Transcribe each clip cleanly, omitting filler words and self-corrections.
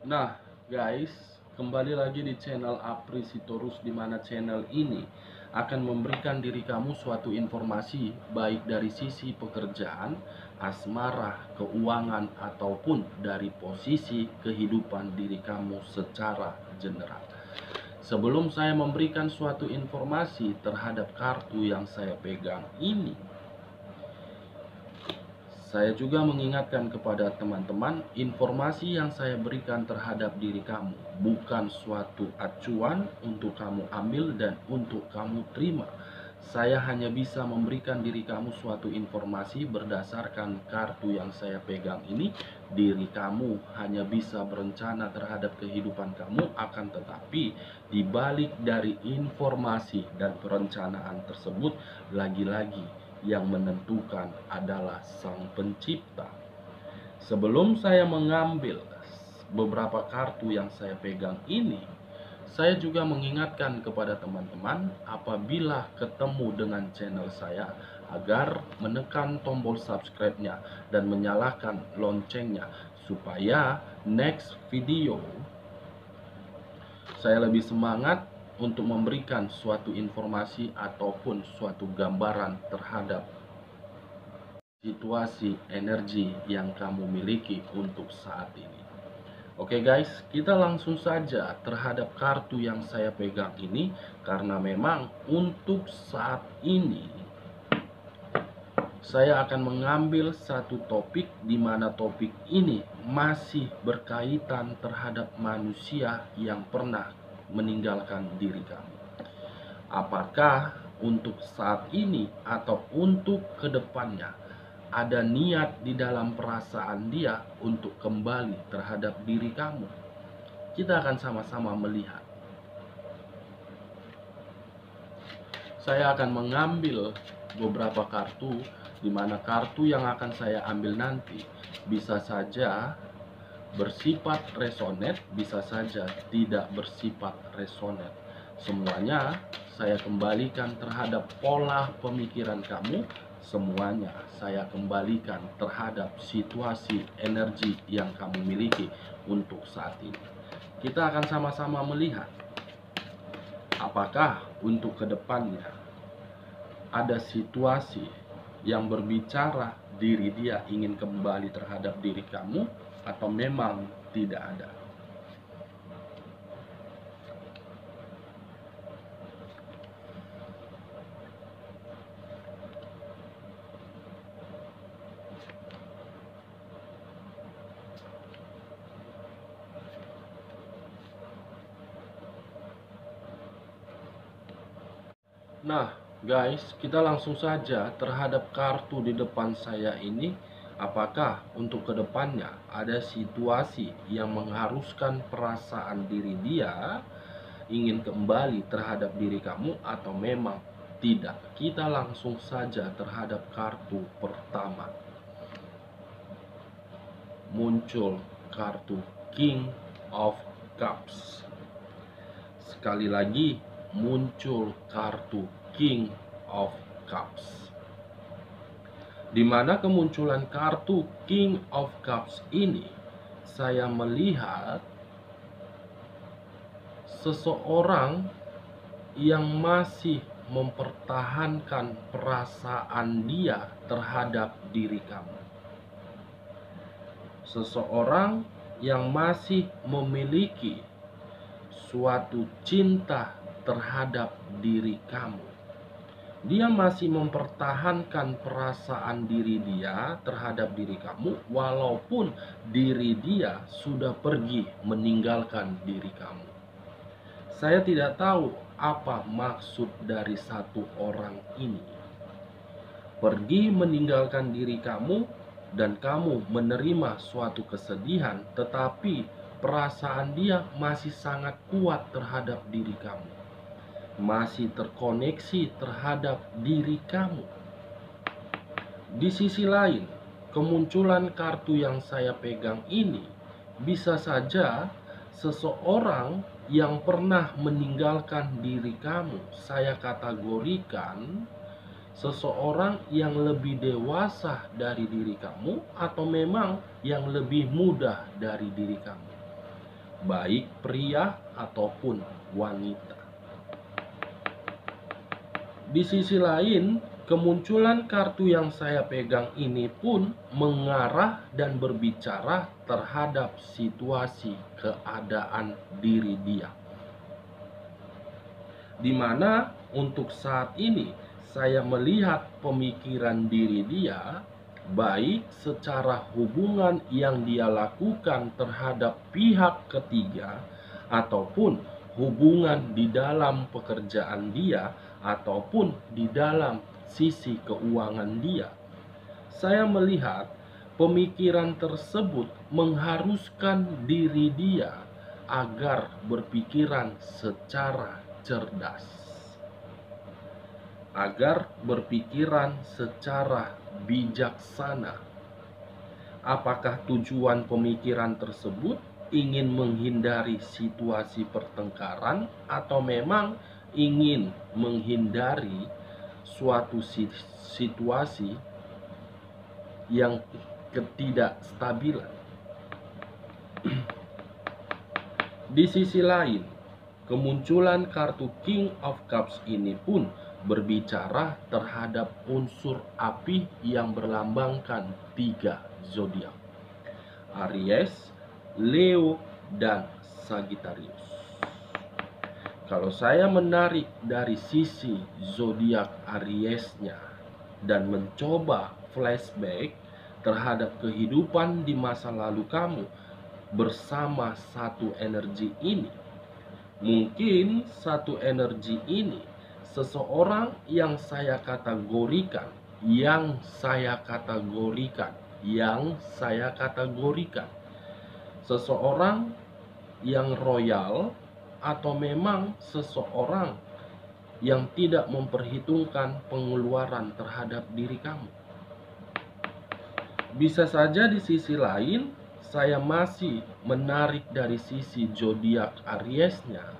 Nah, guys, kembali lagi di channel Apri Sitorus, di mana channel ini akan memberikan diri kamu suatu informasi baik dari sisi pekerjaan, asmara, keuangan, ataupun dari posisi kehidupan diri kamu secara general. Sebelum saya memberikan suatu informasi terhadap kartu yang saya pegang ini, saya juga mengingatkan kepada teman-teman, informasi yang saya berikan terhadap diri kamu bukan suatu acuan untuk kamu ambil dan untuk kamu terima. Saya hanya bisa memberikan diri kamu suatu informasi berdasarkan kartu yang saya pegang ini. Diri kamu hanya bisa berencana terhadap kehidupan kamu, akan tetapi dibalik dari informasi dan perencanaan tersebut, lagi-lagi yang menentukan adalah Sang Pencipta. Sebelum saya mengambil beberapa kartu yang saya pegang ini, saya juga mengingatkan kepada teman-teman apabila ketemu dengan channel saya agar menekan tombol subscribe-nya dan menyalakan loncengnya supaya next video saya lebih semangat untuk memberikan suatu informasi ataupun suatu gambaran terhadap situasi energi yang kamu miliki untuk saat ini. Oke guys, kita langsung saja terhadap kartu yang saya pegang ini, karena memang untuk saat ini saya akan mengambil satu topik di mana topik ini masih berkaitan terhadap manusia yang pernah meninggalkan diri kamu. Apakah untuk saat ini atau untuk kedepannya ada niat di dalam perasaan dia untuk kembali terhadap diri kamu? Kita akan sama-sama melihat. Saya akan mengambil beberapa kartu, di mana kartu yang akan saya ambil nanti bisa saja bersifat resonate, bisa saja tidak bersifat resonate. Semuanya saya kembalikan terhadap pola pemikiran kamu. Semuanya saya kembalikan terhadap situasi energi yang kamu miliki untuk saat ini. Kita akan sama-sama melihat apakah untuk kedepannya ada situasi yang berbicara diri dia ingin kembali terhadap diri kamu, atau memang tidak ada. Nah, guys, kita langsung saja terhadap kartu di depan saya ini. Apakah untuk kedepannya ada situasi yang mengharuskan perasaan diri dia ingin kembali terhadap diri kamu, atau memang tidak? Kita langsung saja terhadap kartu pertama. Muncul kartu King of Cups. Sekali lagi muncul kartu King of Cups. Di mana kemunculan kartu King of Cups ini, saya melihat seseorang yang masih mempertahankan perasaan dia terhadap diri kamu. Seseorang yang masih memiliki suatu cinta terhadap diri kamu. Dia masih mempertahankan perasaan diri dia terhadap diri kamu, walaupun diri dia sudah pergi meninggalkan diri kamu. Saya tidak tahu apa maksud dari satu orang ini. Pergi meninggalkan diri kamu dan kamu menerima suatu kesedihan, tetapi perasaan dia masih sangat kuat terhadap diri kamu, masih terkoneksi terhadap diri kamu. Di sisi lain, kemunculan kartu yang saya pegang ini bisa saja seseorang yang pernah meninggalkan diri kamu. Saya kategorikan seseorang yang lebih dewasa dari diri kamu, atau memang yang lebih muda dari diri kamu. baik pria ataupun wanita. Di sisi lain, kemunculan kartu yang saya pegang ini pun mengarah dan berbicara terhadap situasi keadaan diri dia, di mana untuk saat ini saya melihat pemikiran diri dia, baik secara hubungan yang dia lakukan terhadap pihak ketiga ataupun hubungan di dalam pekerjaan dia ataupun di dalam sisi keuangan dia. Saya melihat pemikiran tersebut mengharuskan diri dia agar berpikiran secara cerdas, agar berpikiran secara bijaksana. Apakah tujuan pemikiran tersebut ingin menghindari situasi pertengkaran atau memang ingin menghindari suatu situasi yang ketidakstabilan? Di sisi lain, kemunculan kartu King of Cups ini pun berbicara terhadap unsur api yang berlambangkan 3 zodiak: Aries, Leo, dan Sagittarius. Kalau saya menarik dari sisi zodiak Ariesnya dan mencoba flashback terhadap kehidupan di masa lalu kamu bersama satu energi ini, mungkin satu energi ini seseorang yang saya kategorikan, seseorang yang royal atau memang seseorang yang tidak memperhitungkan pengeluaran terhadap diri kamu. Bisa saja di sisi lain saya masih menarik dari sisi zodiak Ariesnya.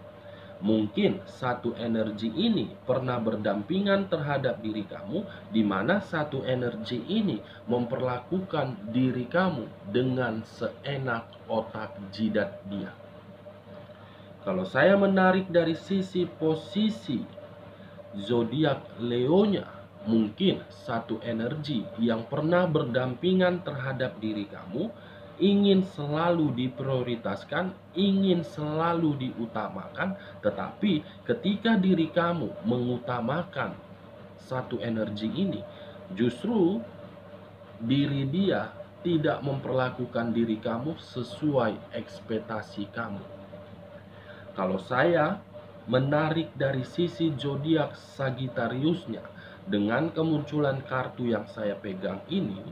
Mungkin satu energi ini pernah berdampingan terhadap diri kamu, di mana satu energi ini memperlakukan diri kamu dengan seenak otak jidat dia. Kalau saya menarik dari sisi posisi zodiak Leonya, mungkin satu energi yang pernah berdampingan terhadap diri kamu, ingin selalu diprioritaskan, ingin selalu diutamakan, tetapi ketika diri kamu mengutamakan satu energi ini, justru diri dia tidak memperlakukan diri kamu sesuai ekspektasi kamu. Kalau saya menarik dari sisi zodiak Sagittariusnya, dengan kemunculan kartu yang saya pegang ini,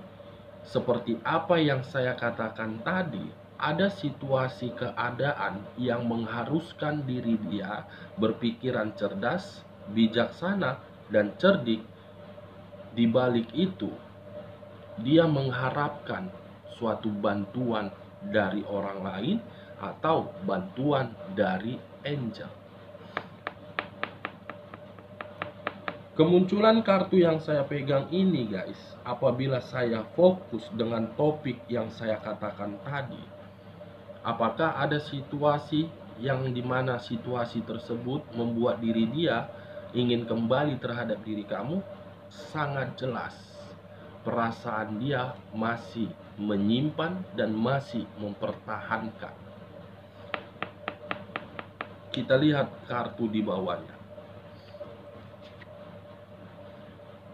seperti apa yang saya katakan tadi, ada situasi keadaan yang mengharuskan diri dia berpikiran cerdas, bijaksana, dan cerdik. Di balik itu, dia mengharapkan suatu bantuan dari orang lain atau bantuan dari angel. Kemunculan kartu yang saya pegang ini, guys, apabila saya fokus dengan topik yang saya katakan tadi, apakah ada situasi yang dimana situasi tersebut membuat diri dia ingin kembali terhadap diri kamu? Sangat jelas, perasaan dia masih menyimpan dan masih mempertahankan. Kita lihat kartu di bawahnya.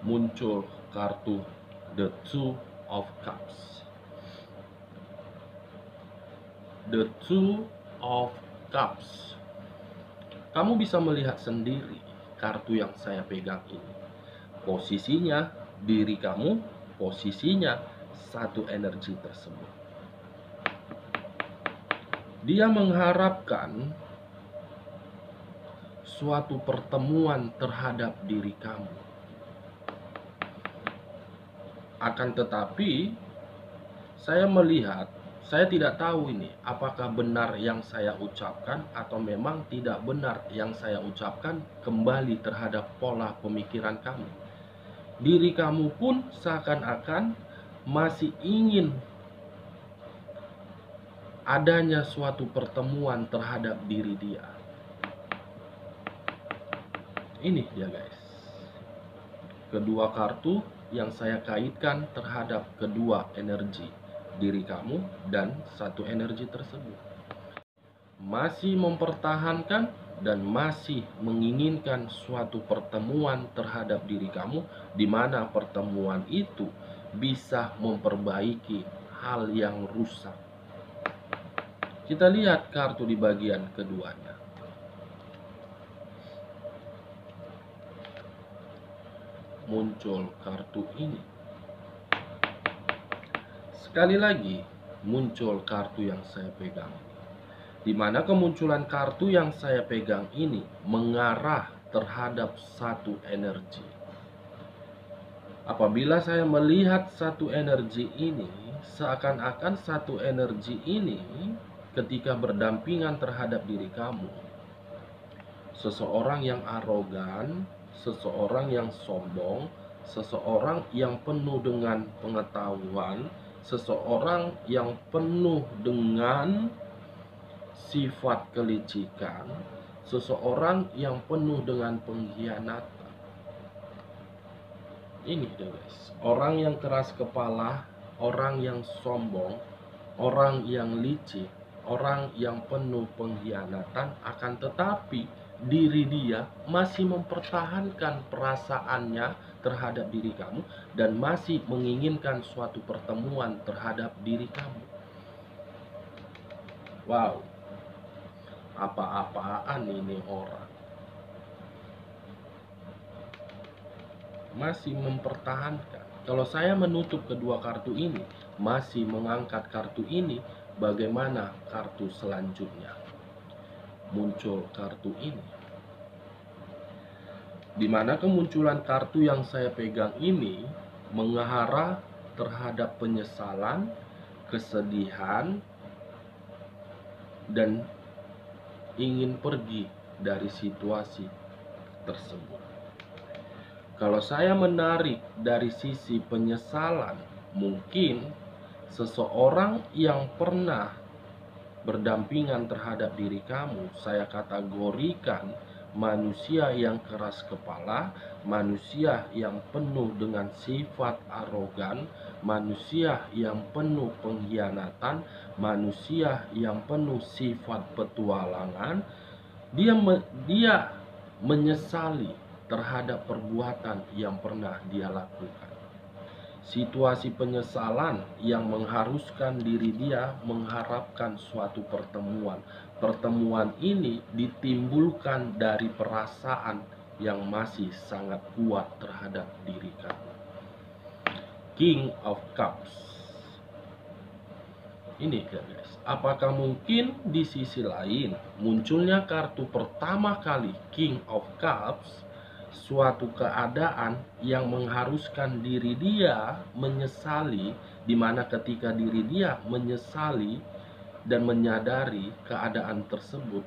Muncul kartu The Two of Cups. The Two of Cups. Kamu bisa melihat sendiri kartu yang saya pegang ini. Posisinya diri kamu, posisinya satu energi tersebut. Dia mengharapkan suatu pertemuan terhadap diri kamu. Akan tetapi, saya melihat, saya tidak tahu ini apakah benar yang saya ucapkan atau memang tidak benar yang saya ucapkan kembali terhadap pola pemikiran kamu. Diri kamu pun seakan-akan masih ingin adanya suatu pertemuan terhadap diri dia. Ini dia guys, kedua kartu yang saya kaitkan terhadap kedua energi, diri kamu dan satu energi tersebut. Masih mempertahankan dan masih menginginkan suatu pertemuan terhadap diri kamu, di mana pertemuan itu bisa memperbaiki hal yang rusak. Kita lihat kartu di bagian keduanya. Muncul kartu ini. Sekali lagi muncul kartu yang saya pegang, di mana kemunculan kartu yang saya pegang ini mengarah terhadap satu energi. Apabila saya melihat satu energi ini, seakan-akan satu energi ini ketika berdampingan terhadap diri kamu, seseorang yang arogan, seseorang yang sombong, seseorang yang penuh dengan pengetahuan, seseorang yang penuh dengan sifat kelicikan, seseorang yang penuh dengan pengkhianatan. Ini dia guys, orang yang keras kepala, orang yang sombong, orang yang licik, orang yang penuh pengkhianatan, akan tetapi diri dia masih mempertahankan perasaannya terhadap diri kamu dan masih menginginkan suatu pertemuan terhadap diri kamu. Wow, apa-apaan ini orang. Masih mempertahankan. Kalau saya menutup kedua kartu ini, masih mengangkat kartu ini, bagaimana kartu selanjutnya? Muncul kartu ini, di mana kemunculan kartu yang saya pegang ini mengarah terhadap penyesalan, kesedihan, dan ingin pergi dari situasi tersebut. Kalau saya menarik dari sisi penyesalan, mungkin seseorang yang pernah berdampingan terhadap diri kamu, saya kategorikan manusia yang keras kepala, manusia yang penuh dengan sifat arogan, manusia yang penuh pengkhianatan, manusia yang penuh sifat petualangan. Dia menyesali terhadap perbuatan yang pernah dia lakukan. Situasi penyesalan yang mengharuskan diri dia mengharapkan suatu pertemuan. Pertemuan ini ditimbulkan dari perasaan yang masih sangat kuat terhadap diri kamu. King of Cups. Ini guys, apakah mungkin di sisi lain munculnya kartu pertama kali King of Cups, suatu keadaan yang mengharuskan diri dia menyesali, di mana ketika diri dia menyesali dan menyadari keadaan tersebut,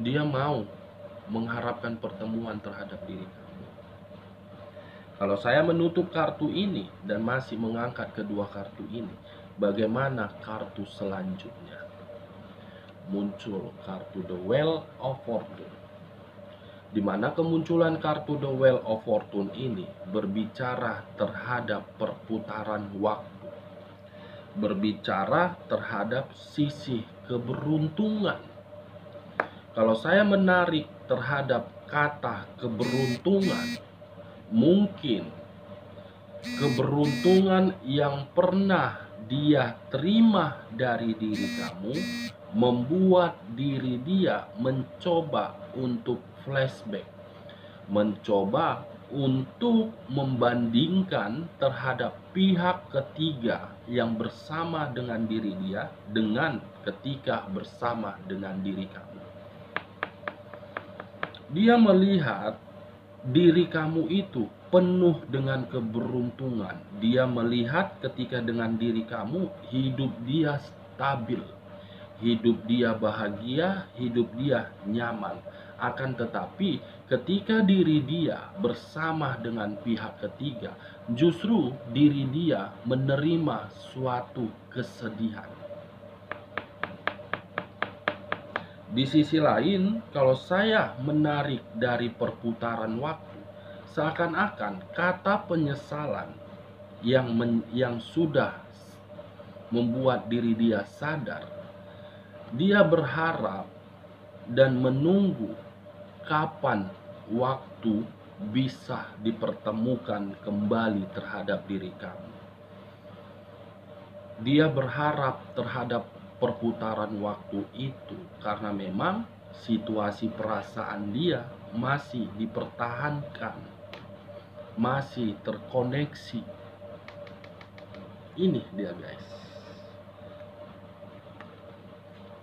dia mau mengharapkan pertemuan terhadap diri kamu. Kalau saya menutup kartu ini dan masih mengangkat kedua kartu ini, bagaimana kartu selanjutnya? Muncul kartu The Wheel of Fortune, di mana kemunculan kartu The Wheel of Fortune ini berbicara terhadap perputaran waktu, berbicara terhadap sisi keberuntungan. Kalau saya menarik terhadap kata keberuntungan, mungkin keberuntungan yang pernah dia terima dari diri kamu membuat diri dia mencoba untuk flashback, mencoba untuk membandingkan terhadap pihak ketiga yang bersama dengan diri dia dengan ketika bersama dengan diri kamu. Dia melihat diri kamu itu penuh dengan keberuntungan. Dia melihat ketika dengan diri kamu, hidup dia stabil, hidup dia bahagia, hidup dia nyaman. Akan tetapi ketika diri dia bersama dengan pihak ketiga, justru diri dia menerima suatu kesedihan. Di sisi lain, kalau saya menarik dari perputaran waktu, seakan-akan kata penyesalan yang sudah membuat diri dia sadar, dia berharap dan menunggu kapan waktu bisa dipertemukan kembali terhadap diri kamu. Dia berharap terhadap perputaran waktu itu karena memang situasi perasaan dia masih dipertahankan, masih terkoneksi. Ini dia guys,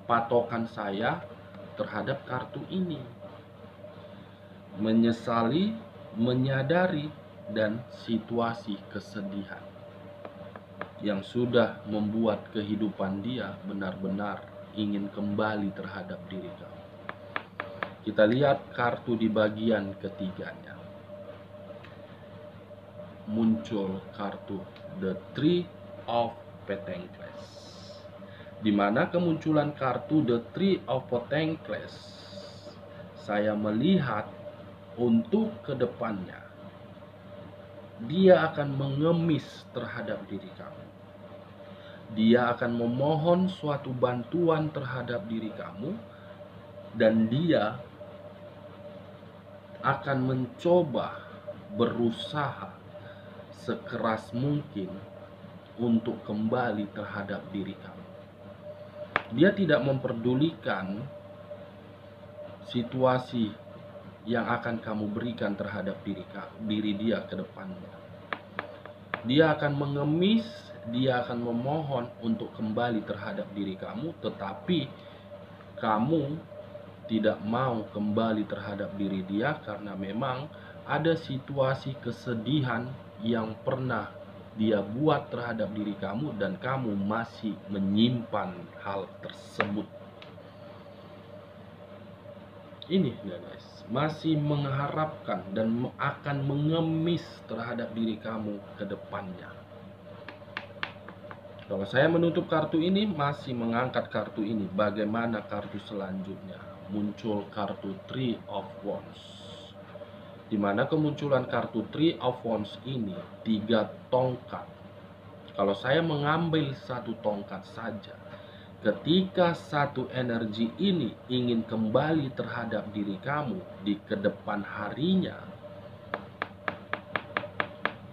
patokan saya terhadap kartu ini. Menyesali, menyadari, dan situasi kesedihan yang sudah membuat kehidupan dia benar-benar ingin kembali terhadap diri kamu. Kita lihat kartu di bagian ketiganya. Muncul kartu The Three of Pentacles. Di mana kemunculan kartu The Three of Pentacles, saya melihat untuk kedepannya dia akan mengemis terhadap diri kamu. Dia akan memohon suatu bantuan terhadap diri kamu, dan dia akan mencoba berusaha sekeras mungkin untuk kembali terhadap diri kamu. Dia tidak memperdulikan situasi yang akan kamu berikan terhadap diri dia ke depannya. Dia akan mengemis, dia akan memohon untuk kembali terhadap diri kamu, tetapi kamu tidak mau kembali terhadap diri dia karena memang ada situasi kesedihan yang pernah dia buat terhadap diri kamu dan kamu masih menyimpan hal tersebut. Ini ya guys, masih mengharapkan dan akan mengemis terhadap diri kamu ke depannya. Kalau saya menutup kartu ini, masih mengangkat kartu ini, bagaimana kartu selanjutnya? Muncul kartu Three of Wands. Di mana kemunculan kartu Three of Wands ini 3 tongkat. Kalau saya mengambil satu tongkat saja, ketika satu energi ini ingin kembali terhadap diri kamu di kedepan harinya,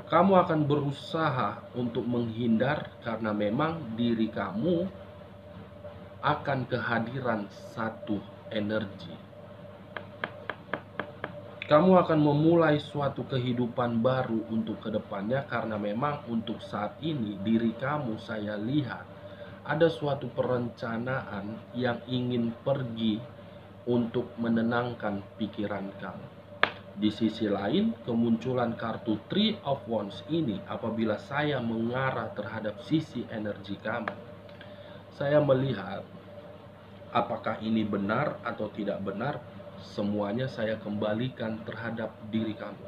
kamu akan berusaha untuk menghindar karena memang diri kamu akan kehadiran satu energi. Kamu akan memulai suatu kehidupan baru untuk kedepannya karena memang untuk saat ini diri kamu saya lihat ada suatu perencanaan yang ingin pergi untuk menenangkan pikiran kamu. Di sisi lain, kemunculan kartu Three of Wands ini apabila saya mengarah terhadap sisi energi kamu, saya melihat apakah ini benar atau tidak benar, semuanya saya kembalikan terhadap diri kamu.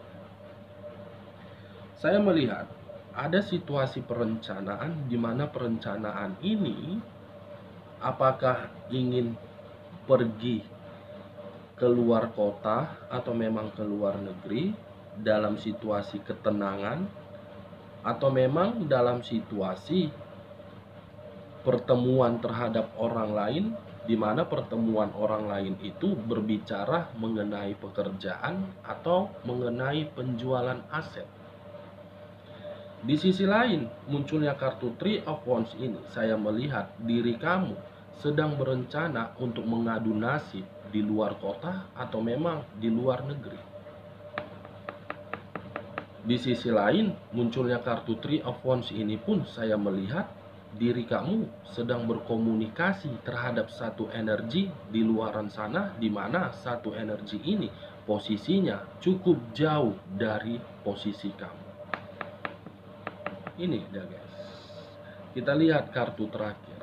Saya melihat ada situasi perencanaan di mana perencanaan ini apakah ingin pergi keluar kota atau memang keluar negeri dalam situasi ketenangan atau memang dalam situasi pertemuan terhadap orang lain, di mana pertemuan orang lain itu berbicara mengenai pekerjaan atau mengenai penjualan aset. Di sisi lain, munculnya kartu Three of Wands ini, saya melihat diri kamu sedang berencana untuk mengadu nasib di luar kota atau memang di luar negeri. Di sisi lain, munculnya kartu Three of Wands ini pun saya melihat diri kamu sedang berkomunikasi terhadap satu energi di luaran sana, di mana satu energi ini posisinya cukup jauh dari posisi kamu. Ini dia guys. Kita lihat kartu terakhir.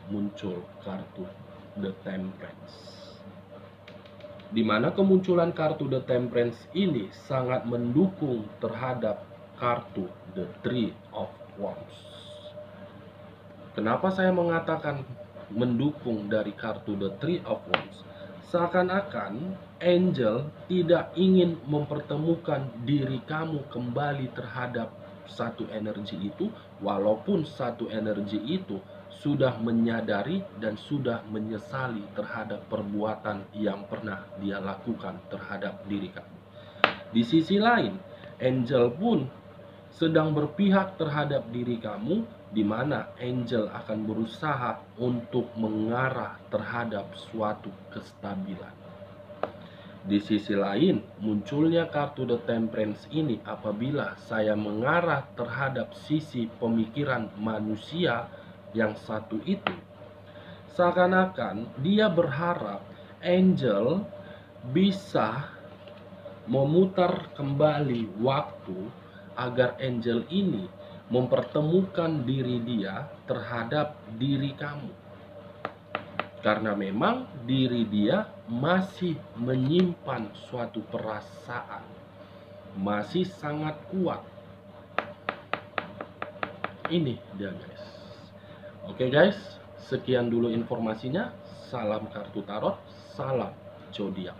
Muncul kartu The Temperance. Di mana kemunculan kartu The Temperance ini sangat mendukung terhadap kartu The Three of Wands. Kenapa saya mengatakan mendukung dari kartu The Three of Wands. Seakan-akan angel tidak ingin mempertemukan diri kamu kembali terhadap satu energi itu, walaupun satu energi itu sudah menyadari dan sudah menyesali terhadap perbuatan yang pernah dia lakukan terhadap diri kamu. Di sisi lain, angel pun sedang berpihak terhadap diri kamu, di mana angel akan berusaha untuk mengarah terhadap suatu kestabilan. Di sisi lain, munculnya kartu The Temperance ini apabila saya mengarah terhadap sisi pemikiran manusia yang satu itu. Seakan-akan dia berharap angel bisa memutar kembali waktu agar angel ini mempertemukan diri dia terhadap diri kamu. Karena memang diri dia masih menyimpan suatu perasaan, masih sangat kuat. Ini dia guys. Oke guys, sekian dulu informasinya. Salam kartu tarot, salam zodiak.